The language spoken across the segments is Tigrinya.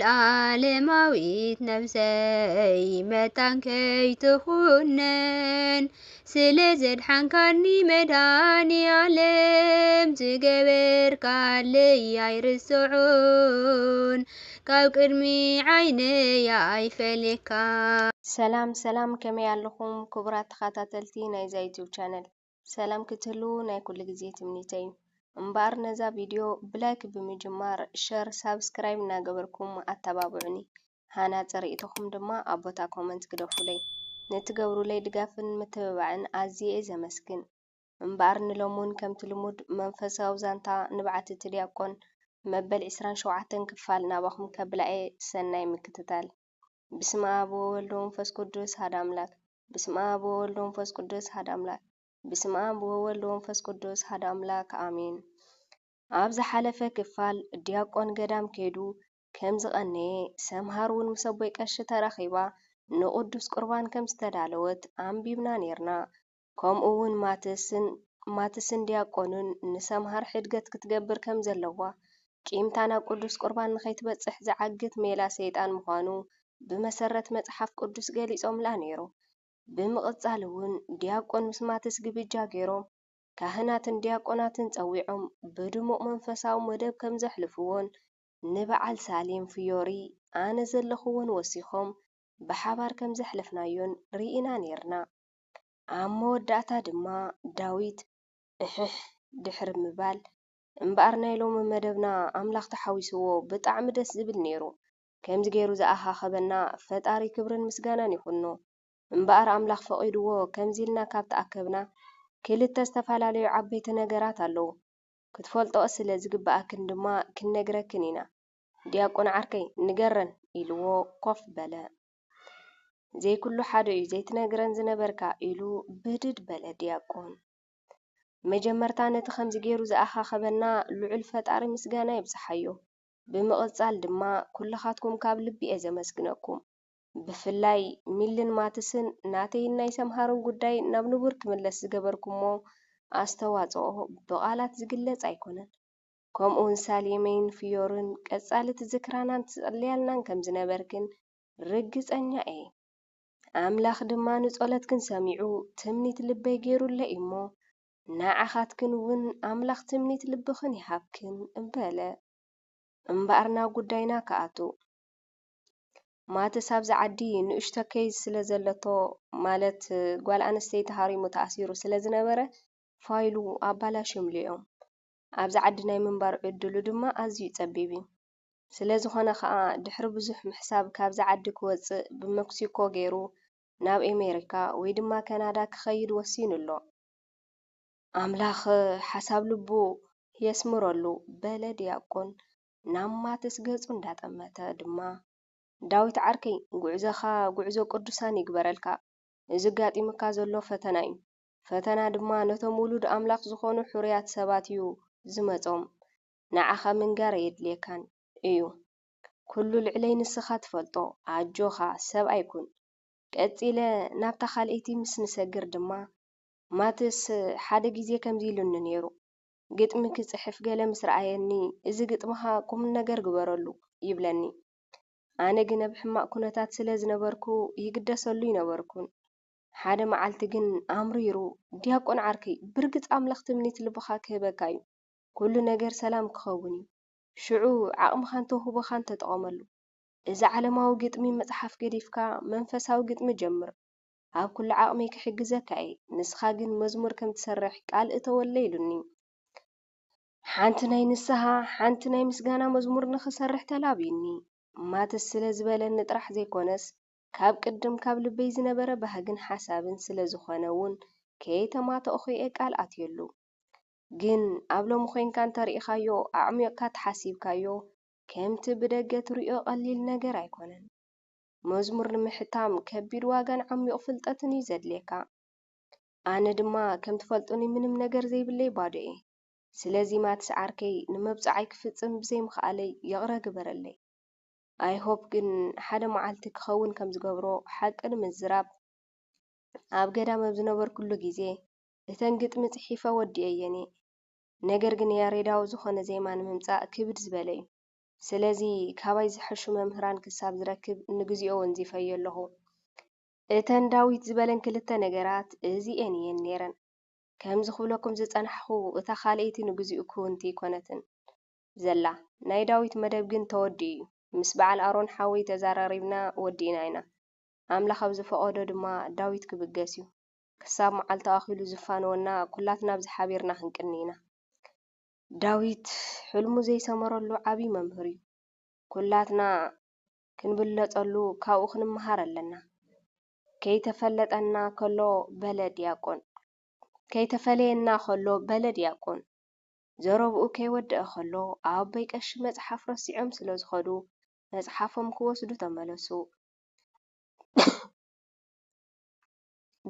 ዘለዓለማዊት ነፍሰይ መታንከይ ትኹነን ስለ ዘድሓንካኒ መድኃኒ ዓለም ዝገበርካለይ ኣይርስዖን ካብ ቅድሚ ዓይነይ ኣይፈልካ። ሰላም ከመይ ኣለኹም ክቡራት ተኸታተልቲ ናይ ዩቲዩብ ቻነል ሰላም ክትህሉ ናይ ኩሉ ግዜ ትምኒተይ እምበር ነዛ ቪድዮ ብላይክ ብምጅማር ሸር ሳብስክራይብ እናገበርኩም ኣተባብዑኒ ሃናፀ ርእይቶኹም ድማ ኣብ ቦታ ኮመንት ግደፉለይ ንትገብሩለይ ድጋፍን ምትብባዕን ኣዝየ ዘመስግን እምበር ንሎሙን ከምቲ ልሙድ መንፈሳዊ ዛንታ ንባዓቲ ዲያቆን መበል 27 ክፋል ናባኹም ከብላኤ ሰናይ ምክትታል። በስመ አብ ወወልድ ወመንፈስ ቅዱስ አሐዱ አምላክ በስመ አብ ወወልድ ወመንፈስ ቅዱስ አሐዱ አምላክ በስመ አብ ወወልድ ወመንፈስ ቅዱስ አሐዱ አምላክ አሜን። ኣብ ዝሓለፈ ክፋል ዲያቆን ገዳም ከይዱ ከም ዝቐነየ ሰምሃር እውን ምስ ኣቦይ ቀሺ ተራኺባ ንቅዱስ ቁርባን ከም ዝተዳለወት ኣንቢብና ነርና። ከምኡ እውን ማትስን ዲያቆንን ንሰምሃር ሕድገት ክትገብር ከም ዘለዋ ቂምታ ናብ ቅዱስ ቁርባን ንኸይትበፅሕ ዝዓግት ሜላ ሰይጣን ምዃኑ ብመሰረት መጽሓፍ ቅዱስ ገሊጾምላ ነይሩ። ብምቕጻል እውን ዲያቆን ምስ ማትስ ግብጃ ገይሮም ካህናትን ዲያቆናትን ጸዊዖም ብድሙቕ መንፈሳዊ መደብ ከም ዘሕልፍዎን ንበዓል ሳሌም ፍዮሪ ኣነ ዘለኹውን ወሲኾም ብሓባር ከም ዘሕልፍናዮን ርኢና ነርና። ኣብ መወዳእታ ድማ ዳዊት እሕሕ ድሕሪ ምባል እምበኣር ናይ ሎሚ መደብና ኣምላኽ ተሓዊስዎ ብጣዕሚ ደስ ዝብል ነይሩ። ከምዚ ገይሩ ዝኣኻኸበና ፈጣሪ ክብርን ምስጋናን ይኹኖ። እምበኣር ኣምላኽ ፈቒድዎ ከምዚ ኢልና ካብ ተኣከብና ክልተ ዝተፈላለዩ ዓበይቲ ነገራት ኣለዉ። ክትፈልጦ ስለ ዝግብኣክን ድማ ክንነግረክን ኢና። ዲያቆን ዓርከይ ንገረን ኢልዎ ኮፍ በለ። ዘይኩሉ ሓደ እዩ ዘይትነግረን ዝነበርካ ኢሉ ብድድ በለ ዲያቆን። መጀመርታ ነቲ ከምዚ ገይሩ ዝኣኻኸበና ልዑል ፈጣሪ ምስጋና ይብፅሓዮ። ብምቕጻል ድማ ኩልኻትኩም ካብ ልቢ እየ ዘመስግነኩም። ብፍላይ ሚልን ማትስን ናተይን ናይ ሰምሃርን ጉዳይ ናብ ንቡር ክምለስ ዝገበርኩሞ ኣስተዋጽኦ ብቓላት ዝግለጽ ኣይኮነን። ከምኡውን ሳሌመይን ፍዮርን ቀጻልቲ ዝክራናን ትጸልያልናን ከም ዝነበርክን ርግጸኛ እየ። ኣምላኽ ድማ ንጸሎትክን ሰሚዑ ትምኒት ልበይ ገይሩለ እሞ ንዓኻትክን እውን ኣምላኽ ትምኒት ልብኽን ይሃብክን እበለ። እምበኣርና ጉዳይና ከኣቱ ማትስ ኣብዚ ዓዲ ንእሽቶ ኬዝ ስለ ዘለቶ ማለት ጓል ኣንስተይቲ ሃሪሙ ተኣሲሩ ስለ ዝነበረ ፋይሉ ኣባላሽምልኦም ኣብዚ ዓዲ ናይ ምንባር ዕድሉ ድማ ኣዝዩ ፀቢብ እዩ። ስለ ዝኾነ ከዓ ድሕሪ ብዙሕ ምሕሳብ ካብዚ ዓዲ ክወፅእ ብሜክሲኮ ገይሩ ናብ ኣሜሪካ ወይ ድማ ካናዳ ክኸይድ ወሲኑ ኣሎ። ኣምላኽ ሓሳብ ልቡ የስምረሉ በለ ዲያቆን ናብ ማትስ ገጹ እንዳጠመተ ድማ ዳዊት ዓርከይ ጉዕዞኻ ጉዕዞ ቅዱሳን ይግበረልካ። እዚ ጋጢምካ ዘሎ ፈተና እዩ። ፈተና ድማ ነቶም ውሉድ ኣምላኽ ዝኾኑ ሕሩያት ሰባት እዩ ዝመጾም። ንዓኻ ምንጋር የድልየካን እዩ። ኩሉ ልዕለይ ንስኻ ትፈልጦ ኣጆኻ ሰብ ኣይኩን። ቀጺለ ናብታ ካልአይቲ ምስ ንሰግር ድማ ማትስ ሓደ ጊዜ ከምዚ ኢሉኒ ነይሩ። ግጥሚ ክጽሕፍ ገለ ምስ ረኣየኒ እዚ ግጥምኻ ቁም ነገር ግበረሉ ይብለኒ። ኣነ ግን ኣብ ሕማቕ ኩነታት ስለ ዝነበርኩ ይግደሰሉ ይነበርኩን። ሓደ መዓልቲ ግን ኣምሪሩ ዲያቆን ዓርከይ ብርግጽ ኣምላኽ ትምኒት ልብኻ ክህበካ እዩ። ኩሉ ነገር ሰላም ክኸውን እዩ። ሽዑ ዓቕምኻ እንተውህቦኻ እንተጠቐመሉ። እዚ ዓለማዊ ግጥሚ መጽሓፍ ገዲፍካ መንፈሳዊ ግጥሚ ጀምር። ኣብ ኩሉ ዓቕመይ ክሕግዘካ እየ። ንስኻ ግን መዝሙር ከም ትሰርሕ ቃል እተወለ ኢሉኒ። ሓንቲ ናይ ንስሓ ሓንቲ ናይ ምስጋና መዝሙር ንኽሰርሕ ተላቢኒ። ማትስ ስለ ዝበለኒ ጥራሕ ዘይኮነስ ካብ ቅድም ካብ ልበይ ዝነበረ ባህግን ሓሳብን ስለ ዝኾነ እውን ከይተማተእኹ እየ ቃል ኣትየሉ። ግን ኣብ ሎሚ ኮንካ እንተሪኢኻዮ ኣዕሚቕካ ተሓሲብካዮ ከምቲ ብደገ ትሪኦ ቀሊል ነገር ኣይኮነን። መዝሙር ንምሕታም ከቢድ ዋጋን ዓሚቕ ፍልጠትን እዩ ዘድልየካ። ኣነ ድማ ከም ትፈልጡኒ ምንም ነገር ዘይብለይ ባዶ እየ። ስለዚ ማትስ ዓርከይ ንመብፅዓይ ክፍጽም ብዘይምኽኣለይ ይቕረ ግበረለይ። ኣይሆፕ ግን ሓደ መዓልቲ ክኸውን ከም ዝገብሮ ሓቂ ንምዝራብ ኣብ ገዳም ኣብ ዝነበርኩሉ ግዜ እተን ግጥሚ ጽሒፈ ወዲአየን እየ። ነገር ግን ያሬዳዊ ዝኾነ ዜማ ንምምጻእ ክብድ ዝበለ እዩ። ስለዚ ካባይ ዝሐሹ መምህራን ክሳብ ዝረክብ ንግዚኦ ወንዚፈዮ ኣለኹ። እተን ዳዊት ዝበለን ክልተ ነገራት እዚአን እየን ነይረን። ከምዚ ክብለኩም ዝጸናሕኹ እታ ካልአይቲ ንግዚኡ ክውንቲ ይኮነትን ዘላ ናይ ዳዊት መደብ ግን ተወዲ እዩ። ምስ በዓል ኣሮን ሓወይ ተዘራሪብና ወዲእና ኢና። ኣምላኽ ኣብ ዝፈቐዶ ድማ ዳዊት ክብገስ እዩ። ክሳብ መዓልቲ ኣኺሉ ዝፋንወና ኩላትና ኣብዚ ሓቢርና ክንቅኒ ኢና። ዳዊት ሕልሙ ዘይሰመረሉ ዓብይ መምህር እዩ። ኩላትና ክንብለፀሉ ካብኡ ክንመሃር ኣለና። ከይተፈለጠና ከሎ በለ ዲያቆን ከይተፈለየና ከሎ በለ ዲያቆን ዘረብኡ ከይወድአ ከሎ ኣበይ ቀሺ መጽሓፍ ረሲዖም ስለ ዝኸዱ መጽሓፎም ክወስዱ ተመለሱ።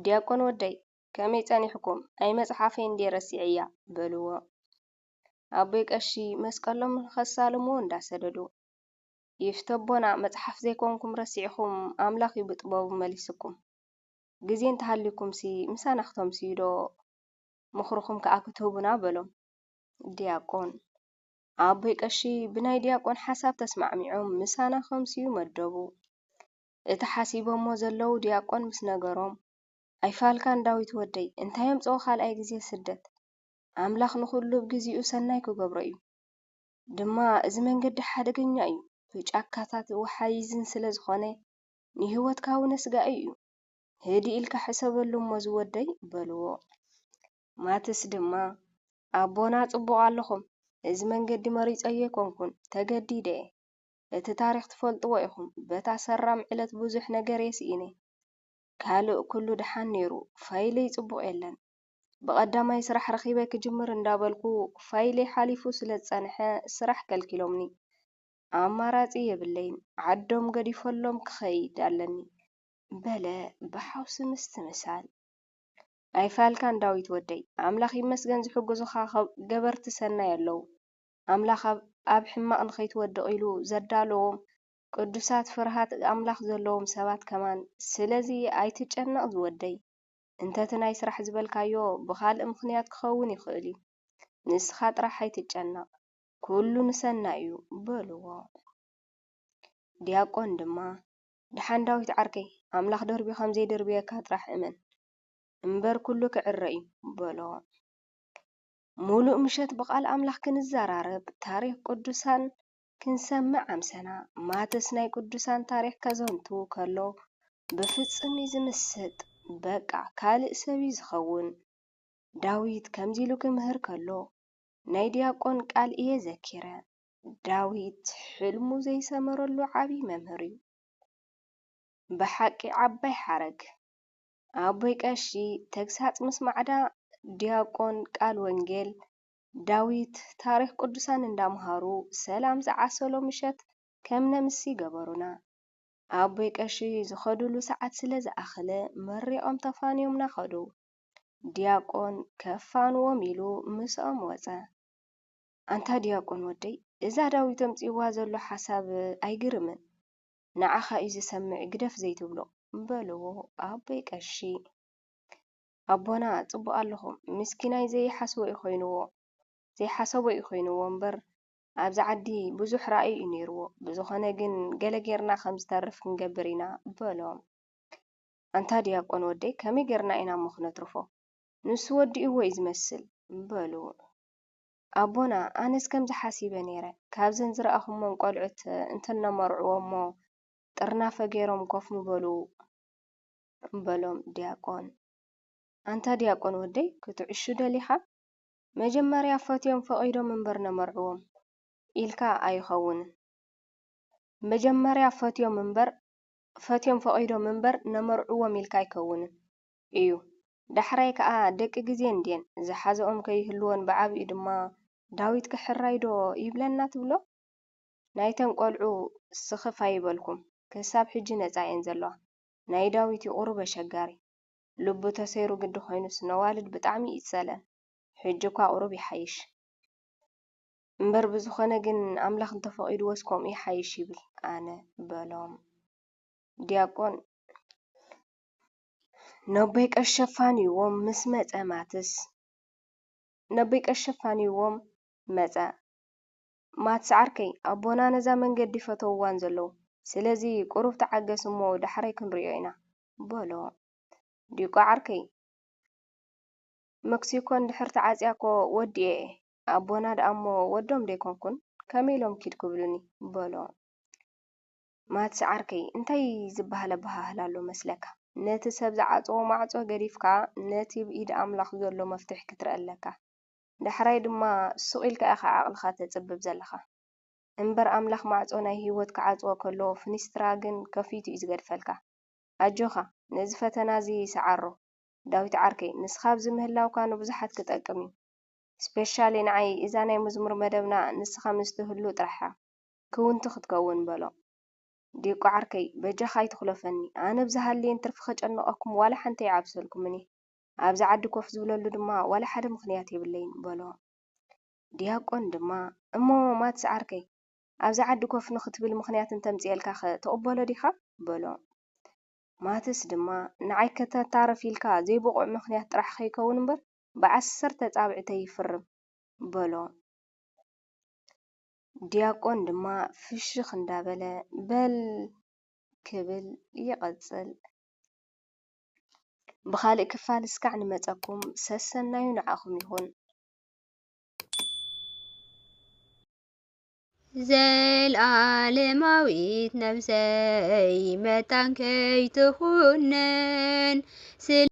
ዲያቆን ወደይ ከመይ ጸኒሕኩም? ኣይ መጽሓፈይ እንዴ ረሲዕ እያ በልዎ። ኣቦይ ቀሺ መስቀሎም ከሳልምዎ እንዳሰደዱ ይፍተቦና መጽሓፍ ዘይኮንኩም ረሲዕኹም ኣምላኽ ብጥበቡ መሊስኩም ግዜ እንተሃሊኩም ሲ ምሳና ክተምስይዶ ምኽርኹም ከዓ ክትህቡና በሎም። ዲያቆን ኣቦይ ቀሺ ብናይ ዲያቆን ሓሳብ ተስማዕሚዖም ምሳና ከምስዩ መደቡ። እቲ ሓሲቦሞ ዘለው ዲያቆን ምስ ነገሮም ኣይፋልካን ዳዊት ወደይ እንታይ የምፅኦ ካልኣይ ግዜ ስደት ኣምላኽ ንኹሉ ብግዚኡ ሰናይ ክገብሮ እዩ። ድማ እዚ መንገዲ ሓደገኛ እዩ ብጫካታት ወሓይዝን ስለ ዝኾነ ንህይወትካ እውን ስጋኢ እዩ። ህዲ ኢልካ ሕሰበሉ እሞ ዝወደይ በልዎ። ማትስ ድማ ኣቦና ጽቡቕ ኣለኹም እዚ መንገዲ መሪፀዮ ኣይኮንኩን ተገዲደ እቲ ታሪክ ትፈልጥዎ ኢኹም በታ ሰራም ዕለት ብዙሕ ነገር የስኢነ ካልእ ኩሉ ድሓን ነይሩ ፋይለይ ጽቡቕ የለን ብቐዳማይ ስራሕ ረኺበ ክጅምር እንዳበልኩ ፋይለይ ሓሊፉ ስለ ዝጸንሐ ስራሕ ከልኪሎምኒ ኣማራጺ የብለይን ዓዶም ገዲፈሎም ክኸይድ ኣለኒ በለ ብሓውሲ ምስቲ ምሳል። ኣይፋልካን ዳዊት ወደይ ኣምላኽ ይመስገን ዝሕግዙኻ ገበርቲ ሰናይ ኣለዉ። ኣምላኽ ኣብ ሕማቕ ንኸይትወድቕ ኢሉ ዘዳለዎም ቅዱሳት ፍርሃት ኣምላኽ ዘለዎም ሰባት ከማን ስለዚ ኣይትጨነቕ ዝወደይ እንተቲ ናይ ስራሕ ዝበልካዮ ብኻልእ ምኽንያት ክኸውን ይኽእል እዩ። ንስኻ ጥራሕ ኣይትጨነቕ ኩሉ ንሰና እዩ በልዎ። ዲያቆን ድማ ድሓን ዳዊት ዓርከይ ኣምላኽ ደርቢ ከምዘይደርብየካ ጥራሕ እመን እምበር ኩሉ ክዕረ እዩ በሎ። ሙሉእ ምሸት ብቓል ኣምላኽ ክንዘራረብ ታሪክ ቅዱሳን ክንሰምዕ ኣምሰና ማተስ ናይ ቅዱሳን ታሪክ ከዘንቱ ከሎ ብፍጽም ዝምስጥ በቃ ካልእ ሰብ ዝኸውን ዳዊት ከምዚ ኢሉ ክምህር ከሎ ናይ ዲያቆን ቃል እየ ዘኪረ ዳዊት ሕልሙ ዘይሰመረሉ ዓብይ መምህር እዩ። ብሓቂ ዓባይ ሓረግ ኣቦይ ቀሺ ተግሳጽ ምስ ማዕዳ ዲያቆን ቃል ወንጌል ዳዊት ታሪክ ቅዱሳን እንዳምሃሩ ሰላም ዝዓሰሎ ምሸት ከም ነምሲ ገበሩና። ኣቦይ ቀሺ ዝኸዱሉ ሰዓት ስለ ዝኣኸለ መሪቖም ተፋንዮምና ኸዱ። ዲያቆን ከፋንዎም ኢሉ ምስኦም ወፀ። ኣንታ ዲያቆን ወደይ እዛ ዳዊት ኣምፂዋ ዘሎ ሓሳብ ኣይግርምን ንዓኻ እዩ ዝሰምዕ ግደፍ ዘይትብሎ በልዎ። ኣቦይ ቀሺ ኣቦና ጽቡቕ ኣለኹም ምስኪናይ ዘይሓስቦ እዩ ኾይንዎ እምበር ኣብዚ ዓዲ ብዙሕ ራእይ እዩ ነይርዎ ብዝኾነ ግን ገለ ጌርና ከም ዝተርፍ ክንገብር ኢና በሎም። ኣንታ ዲያቆን ወደይ ከመይ ጌርና ኢና እሞ ክነትርፎ ንሱ ወዲእዎ እዩ ዝመስል በሉ። ኣቦና ኣነስ ከምዚ ሓሲበ ነይረ ካብዘን ዝረኣኹሞም ቆልዑት እንተነመርዕዎ እሞ ጥርናፈ ገይሮም ኮፍ ምበሉ በሎም። ዲያቆን ኣንታ ዲያቆን ወደይ ክትዕሹ ደሊኻ መጀመርያ ፈትዮም ፈቒዶም እምበር ነመርዕዎም ኢልካ ኣይኸውንን። መጀመርያ ፈትዮም ፈቒዶም እምበር ነመርዕዎም ኢልካ ኣይከውንን እዩ። ዳሕራይ ከዓ ደቂ ግዜ እንድየን ዝሓዘኦም ከይህልዎን ብዓብኡ ድማ ዳዊት ክሕራይዶ ይብለና ትብሎ። ናይተን ቆልዑ ስኽፍ ኣይበልኩም ክሳብ ሕጂ ነፃ እየን ዘለዋ። ናይ ዳዊት ቁሩብ ኣሸጋሪ ልቡ ተሰይሩ ግዲ ኮይኑስ ነዋልድ ብጣዕሚ ይጸለን ሕጂ እኳ ቁሩብ ይሓይሽ እምበር ብዝኾነ ግን ኣምላኽ እንተፈቒዱ ወስኮም ይሓይሽ ይብል ኣነ በሎም። ዲያቆን ነቦይ ቀሺ ሸፋንይዎም ምስ መፀ ማትስ ነቦይ ቀሺ ሸፋንይዎም መፀ ማትሰዓርከይ ኣቦና ነዛ መንገዲ ፈተውዋን ዘለዉ ስለዚ ቁሩብ ተዓገስ እሞ ዳሕረይ ክንሪኦ ኢና በሎ። ዲቋ ዓርከይ መክሲኮን ድሕር ተዓጽያኮ ወዲየ ኣቦና ደኣሞ ወዶም ደይኮንኩን ከመይ ኢሎም ኪድ ክብሉኒ በሎ። ማትሰዓርከይ እንታይ ዝበሃለ ኣበሃህላ ኣሎ መስለካ? ነቲ ሰብ ዝዓጽዎ ማዕጾ ገዲፍካ ነቲ ብኢድ ኣምላኽ ዘሎ መፍትሒ ክትርኢ ኣለካ። ዳሕራይ ድማ ስቕ ኢልካ ኢኻ ዓቕልኻ ተጽብብ ዘለኻ እምበር ኣምላኽ ማዕጾ ናይ ህይወት ክዓጽዎ ከሎ ፍኒስትራ ግን ከፊቱ እዩ ዝገድፈልካ። ኣጆኻ ነዚ ፈተና እዚ ሰዓሮ። ዳዊት ዓርከይ ንስኻ ኣብዚ ምህላውካ ንብዙሓት ክጠቅም እዩ። ስፔሻሊ ንዓይ እዛ ናይ መዝሙር መደብና ንስኻ ምስ ትህሉ ጥራሓ ክውንቲ ክትከውን በሎ። ዲቋ ዓርከይ በጃኻ ኣይትኽለፈኒ ኣነ ብዝሃልየን ትርፊ ከጨንቐኩም ዋላ ሓንቲ ይዓብሰልኩምኒ ኣብዚ ዓዲ ኮፍ ዝብለሉ ድማ ዋላ ሓደ ምኽንያት የብለይን በሎ። ዲያቆን ድማ እሞ ማትሰዓርከይ ኣብዚ ዓዲ ኮፍ ንኽትብል ምኽንያት እንተምጽአልካ ኸ ተቕበሎ ዲኻ በሎ። ማትስ ድማ ንዓይ ከተታርፍ ኢልካ ዘይብቑዕ ምኽንያት ጥራሕ ከይከውን እምበር ብ10 ጻብዕተ ይፍርም በሎ። ዲያቆን ድማ ፍሽኽ እንዳበለ በል ክብል ይቐጽል። ብኻልእ ክፋል እስካዕ ንመጸኩም ሰሰናዩ ንዓኹም ይኹን። ዘለዓለማዊት ነፍሰይ መታን ከይትኹነን